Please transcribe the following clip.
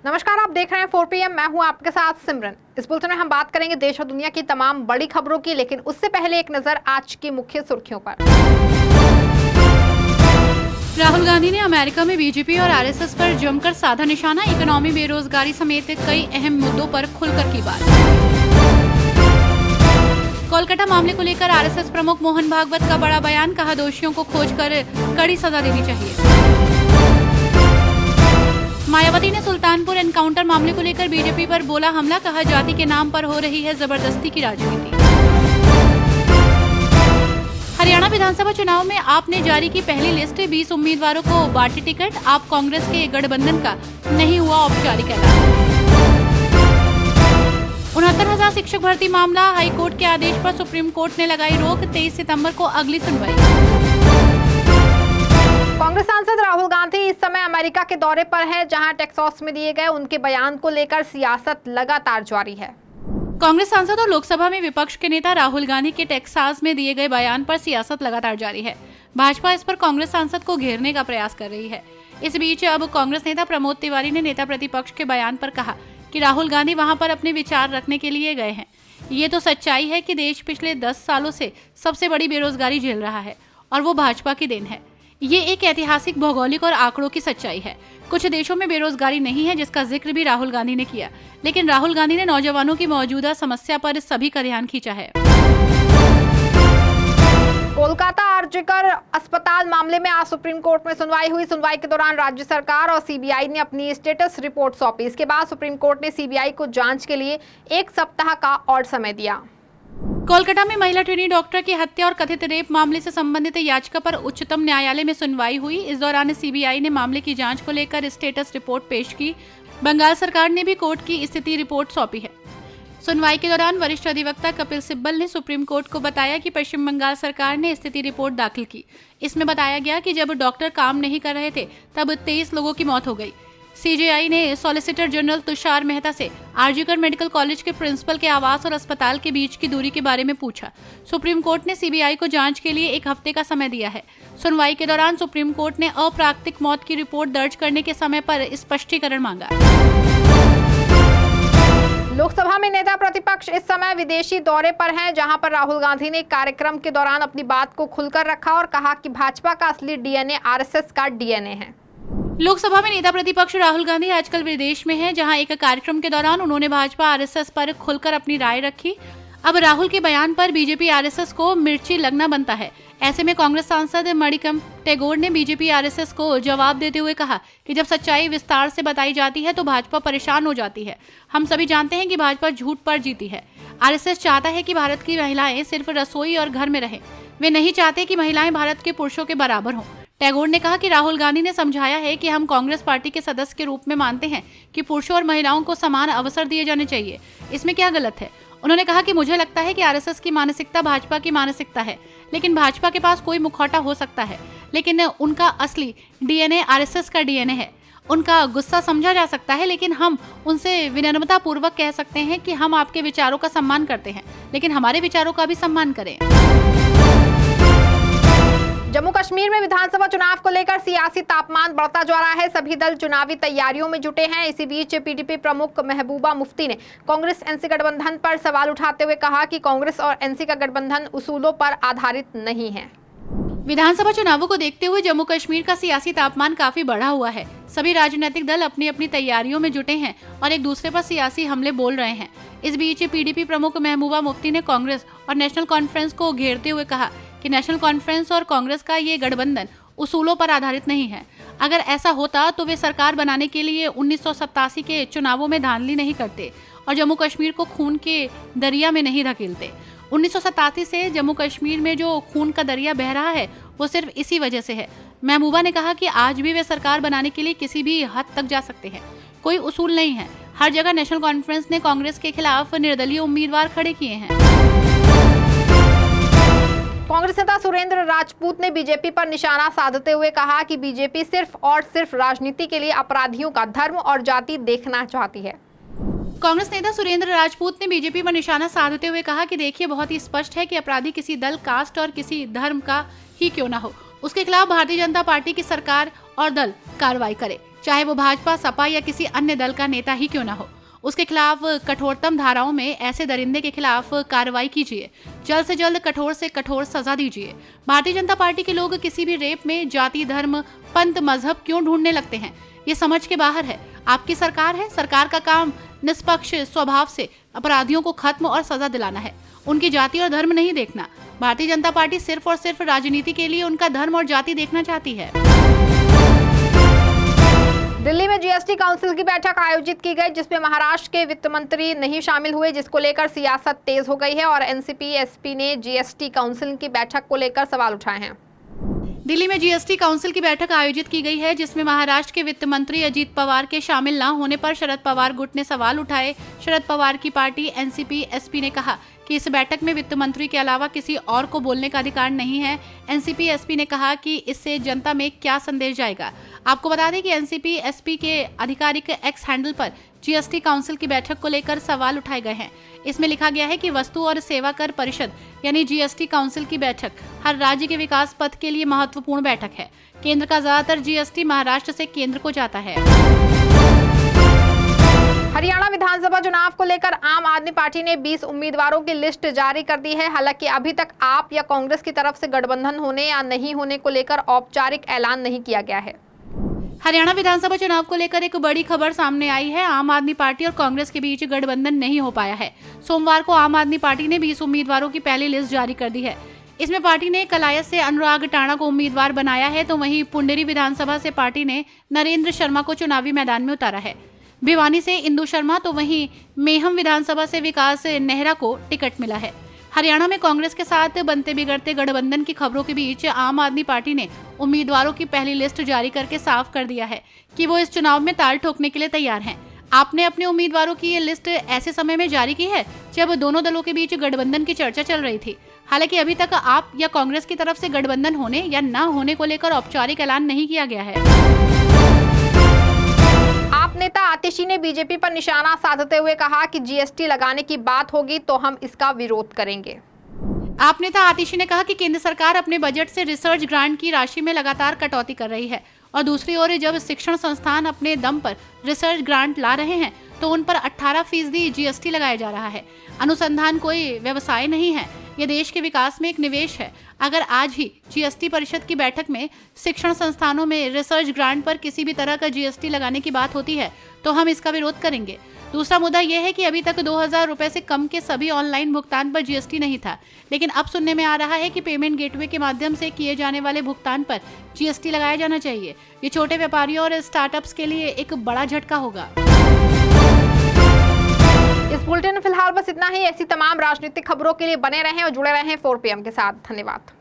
नमस्कार, आप देख रहे हैं 4 PM। मैं हूं आपके साथ सिमरन। इस बुलेटिन में हम बात करेंगे देश और दुनिया की तमाम बड़ी खबरों की, लेकिन उससे पहले एक नजर आज की मुख्य सुर्खियों पर। राहुल गांधी ने अमेरिका में बीजेपी और आरएसएस पर जमकर साधा निशाना। इकोनॉमी, बेरोजगारी समेत कई अहम मुद्दों पर खुलकर की बात। कोलकाता मामले को लेकर आरएसएस प्रमुख मोहन भागवत का बड़ा बयान, कहा दोषियों को खोजकर कड़ी सजा देनी चाहिए। मायावती ने सुल्तानपुर एनकाउंटर मामले को लेकर बीजेपी पर बोला हमला, कहा जाति के नाम पर हो रही है जबरदस्ती की राजनीति। हरियाणा विधानसभा चुनाव में आप ने जारी की पहली लिस्ट, 20 उम्मीदवारों को बांटी टिकट। आप कांग्रेस के गठबंधन का नहीं हुआ औपचारिक ऐलान। 69,000 शिक्षक भर्ती मामला, हाईकोर्ट के आदेश पर सुप्रीम कोर्ट ने लगाई रोक। 23 सितंबर को अगली सुनवाई। कांग्रेस सांसद राहुल गांधी इस समय अमेरिका के दौरे पर हैं, जहां टेक्सास में दिए गए उनके बयान को लेकर सियासत लगातार जारी है। कांग्रेस सांसद और लोकसभा में विपक्ष के नेता राहुल गांधी के टेक्सास में दिए गए बयान पर सियासत लगातार जारी है। भाजपा इस पर कांग्रेस सांसद को घेरने का प्रयास कर रही है। इस बीच अब कांग्रेस नेता प्रमोद तिवारी ने नेता प्रतिपक्ष के बयान पर कहा कि राहुल गांधी वहां पर अपने विचार रखने के लिए गए हैं। ये तो सच्चाई है कि देश पिछले 10 सालों से सबसे बड़ी बेरोजगारी झेल रहा है और वो भाजपा की देन है। ये एक ऐतिहासिक, भौगोलिक और आंकड़ों की सच्चाई है। कुछ देशों में बेरोजगारी नहीं है, जिसका जिक्र भी राहुल गांधी ने किया, लेकिन राहुल गांधी ने नौजवानों की मौजूदा समस्या पर सभी का ध्यान खींचा है। कोलकाता आरजीकर अस्पताल मामले में आज सुप्रीम कोर्ट में सुनवाई हुई। सुनवाई के दौरान राज्य सरकार और सीबीआई ने अपनी स्टेटस रिपोर्ट सौंपी। इसके बाद सुप्रीम कोर्ट ने सीबीआई को जांच के लिए 1 सप्ताह का और समय दिया। कोलकाता में महिला ट्रेनी डॉक्टर की हत्या और कथित रेप मामले से संबंधित याचिका पर उच्चतम न्यायालय में सुनवाई हुई। इस दौरान सीबीआई ने मामले की जांच को लेकर स्टेटस रिपोर्ट पेश की। बंगाल सरकार ने भी कोर्ट की स्थिति रिपोर्ट सौंपी है। सुनवाई के दौरान वरिष्ठ अधिवक्ता कपिल सिब्बल ने सुप्रीम कोर्ट को बताया कि पश्चिम बंगाल सरकार ने स्थिति रिपोर्ट दाखिल की। इसमें बताया गया कि जब डॉक्टर काम नहीं कर रहे थे तब 23 लोगों की मौत हो गई। सीजेआई ने सॉलिसिटर जनरल तुषार मेहता से आरजीकर मेडिकल कॉलेज के प्रिंसिपल के आवास और अस्पताल के बीच की दूरी के बारे में पूछा। सुप्रीम कोर्ट ने सीबीआई को जांच के लिए 1 हफ्ते का समय दिया है। सुनवाई के दौरान सुप्रीम कोर्ट ने अप्राकृतिक मौत की रिपोर्ट दर्ज करने के समय पर स्पष्टीकरण मांगा। लोकसभा में नेता प्रतिपक्ष इस समय विदेशी दौरे पर हैं, जहां पर राहुल गांधी ने कार्यक्रम के दौरान अपनी बात को खुलकर रखा और कहा कि भाजपा का असली डीएनए आरएसएस का डीएनए है। लोकसभा में नेता प्रतिपक्ष राहुल गांधी आजकल विदेश में हैं, जहां एक कार्यक्रम के दौरान उन्होंने भाजपा आरएसएस पर खुलकर अपनी राय रखी। अब राहुल के बयान पर बीजेपी आरएसएस को मिर्ची लगना बनता है। ऐसे में कांग्रेस सांसद मणिकम टैगोर ने बीजेपी आरएसएस को जवाब देते हुए कहा कि जब सच्चाई विस्तार से बताई जाती है तो भाजपा परेशान हो जाती है। हम सभी जानते हैं कि भाजपा झूठ पर जीती है। आरएसएस चाहता है कि भारत की महिलाएं सिर्फ रसोई और घर में रहें। वे नहीं चाहते कि महिलाएं भारत के पुरुषों के बराबर हों। टैगोर ने कहा कि राहुल गांधी ने समझाया है कि हम कांग्रेस पार्टी के सदस्य के रूप में मानते हैं कि पुरुषों और महिलाओं को समान अवसर दिए जाने चाहिए। इसमें क्या गलत है? उन्होंने कहा कि मुझे लगता है कि आरएसएस की मानसिकता भाजपा की मानसिकता है, लेकिन भाजपा के पास कोई मुखौटा हो सकता है, लेकिन उनका असली डीएनए आरएसएस का डीएनए है। उनका गुस्सा समझा जा सकता है, लेकिन हम उनसे विनम्रता पूर्वक कह सकते हैं कि हम आपके विचारों का सम्मान करते हैं, लेकिन हमारे विचारों का भी सम्मान करें। जम्मू कश्मीर में विधानसभा चुनाव को लेकर सियासी तापमान बढ़ता जा रहा है। सभी दल चुनावी तैयारियों में जुटे हैं। इसी बीच पीडीपी प्रमुख महबूबा मुफ्ती ने कांग्रेस एनसी गठबंधन पर सवाल उठाते हुए कहा कि कांग्रेस और एनसी का गठबंधन उसूलों पर आधारित नहीं है। विधानसभा चुनावों को देखते हुए जम्मू कश्मीर का सियासी तापमान काफी बढ़ा हुआ है। सभी राजनीतिक दल अपनी अपनी तैयारियों में जुटे हैं और एक दूसरे पर सियासी हमले बोल रहे हैं। इस बीच पीडीपी प्रमुख महबूबा मुफ्ती ने कांग्रेस और नेशनल कॉन्फ्रेंस को घेरते हुए कहा कि नेशनल कॉन्फ्रेंस और कांग्रेस का ये गठबंधन उसूलों पर आधारित नहीं है। अगर ऐसा होता तो वे सरकार बनाने के लिए 1987 के चुनावों में धांधली नहीं करते और जम्मू कश्मीर को खून के दरिया में नहीं धकेलते। 1987 से जम्मू कश्मीर में जो खून का दरिया बह रहा है वो सिर्फ इसी वजह से है। महबूबा ने कहा कि आज भी वे सरकार बनाने के लिए किसी भी हद तक जा सकते हैं, कोई उसूल नहीं है। हर जगह नेशनल कॉन्फ्रेंस ने कांग्रेस के खिलाफ निर्दलीय उम्मीदवार खड़े किए हैं। कांग्रेस नेता सुरेंद्र राजपूत ने बीजेपी पर निशाना साधते हुए कहा कि बीजेपी सिर्फ और सिर्फ राजनीति के लिए अपराधियों का धर्म और जाति देखना चाहती है। कांग्रेस नेता सुरेंद्र राजपूत ने बीजेपी पर निशाना साधते हुए कहा कि देखिए, बहुत ही स्पष्ट है कि अपराधी किसी दल, कास्ट और किसी धर्म का ही क्यों ना हो, उसके खिलाफ भारतीय जनता पार्टी की सरकार और दल कार्रवाई करे। चाहे वो भाजपा, सपा या किसी अन्य दल का नेता ही क्यों ना हो। उसके खिलाफ कठोरतम धाराओं में ऐसे दरिंदे के खिलाफ कार्रवाई कीजिए। जल्द से जल्द कठोर से कठोर सजा दीजिए। भारतीय जनता पार्टी के लोग किसी भी रेप में जाति, धर्म, पंथ, मजहब क्यों ढूंढने लगते हैं, ये समझ के बाहर है। आपकी सरकार है, सरकार का काम निष्पक्ष स्वभाव से अपराधियों को खत्म और सजा दिलाना है, उनकी जाति और धर्म नहीं देखना। भारतीय जनता पार्टी सिर्फ और सिर्फ राजनीति के लिए उनका धर्म और जाति देखना चाहती है। दिल्ली में जीएसटी काउंसिल की बैठक आयोजित की गई, जिसमें महाराष्ट्र के वित्त मंत्री नहीं शामिल हुए, जिसको लेकर सियासत तेज हो गई है और एनसीपी एसपी ने जीएसटी काउंसिल की बैठक को लेकर सवाल उठाए हैं। दिल्ली में जीएसटी काउंसिल की बैठक आयोजित की गई है, जिसमें महाराष्ट्र के वित्त मंत्री अजीत पवार के शामिल न होने पर शरद पवार गुट ने सवाल उठाए। शरद पवार की पार्टी एनसीपी एसपी ने कहा कि इस बैठक में वित्त मंत्री के अलावा किसी और को बोलने का अधिकार नहीं है। एनसीपी एसपी ने कहा कि इससे जनता में क्या संदेश जाएगा। आपको बता दें कि एनसीपी एसपी के आधिकारिक एक्स हैंडल पर जीएसटी काउंसिल की बैठक को लेकर सवाल उठाए गए हैं। इसमें लिखा गया है कि वस्तु और सेवा कर परिषद यानी जीएसटी काउंसिल की बैठक हर राज्य के विकास पथ के लिए महत्वपूर्ण बैठक है। केंद्र का ज्यादातर जीएसटी महाराष्ट्र से केंद्र को जाता है। हरियाणा विधानसभा चुनाव को लेकर आम आदमी पार्टी ने 20 उम्मीदवारों की लिस्ट जारी कर दी है। हालांकि अभी तक आप या कांग्रेस की तरफ से गठबंधन होने या नहीं होने को लेकर औपचारिक ऐलान नहीं किया गया है। हरियाणा विधानसभा चुनाव को लेकर एक बड़ी खबर सामने आई है। आम आदमी पार्टी और कांग्रेस के बीच गठबंधन नहीं हो पाया है। सोमवार को आम आदमी पार्टी ने 20 उम्मीदवारों की पहली लिस्ट जारी कर दी है। इसमें पार्टी ने कलायत से अनुराग टाणा को उम्मीदवार बनाया है, तो वहीं पुंडेरी विधानसभा से पार्टी ने नरेंद्र शर्मा को चुनावी मैदान में उतारा है। भिवानी से इंदु शर्मा, तो वहीं मेहम विधानसभा से विकास नेहरा को टिकट मिला है। हरियाणा में कांग्रेस के साथ बनते बिगड़ते गठबंधन की खबरों के बीच आम आदमी पार्टी ने उम्मीदवारों की पहली लिस्ट जारी करके साफ कर दिया है कि वो इस चुनाव में ताल ठोकने के लिए तैयार हैं। आपने अपने उम्मीदवारों की ये लिस्ट ऐसे समय में जारी की है जब दोनों दलों के बीच गठबंधन की चर्चा चल रही थी। हालांकि अभी तक आप या कांग्रेस की तरफ से गठबंधन होने या न होने को लेकर औपचारिक ऐलान नहीं किया गया है। आप नेता आतिशी ने बीजेपी पर निशाना साधते हुए कहा कि जीएसटी लगाने की बात होगी तो हम इसका विरोध करेंगे। आप नेता आतिशी ने कहा कि केंद्र सरकार अपने बजट से रिसर्च ग्रांट की राशि में लगातार कटौती कर रही है और दूसरी ओर जब शिक्षण संस्थान अपने दम पर रिसर्च ग्रांट ला रहे हैं तो उन पर 18% जीएसटी लगाया जा रहा है। अनुसंधान कोई व्यवसाय नहीं है, ये देश के विकास में एक निवेश है। अगर आज ही जीएसटी परिषद की बैठक में शिक्षण संस्थानों में रिसर्च ग्रांट पर किसी भी तरह का जीएसटी लगाने की बात होती है तो हम इसका विरोध करेंगे। दूसरा मुद्दा यह है कि अभी तक 2000 रुपए से कम के सभी ऑनलाइन भुगतान पर जीएसटी नहीं था, लेकिन अब सुनने में आ रहा है कि पेमेंट गेटवे के माध्यम से किए जाने वाले भुगतान पर जीएसटी लगाया जाना चाहिए। ये छोटे व्यापारियों और स्टार्टअप्स के लिए एक बड़ा झटका होगा। इस बुलेटिन में फिलहाल बस इतना ही। ऐसी तमाम राजनीतिक खबरों के लिए बने रहें और जुड़े रहें 4PM के साथ। धन्यवाद।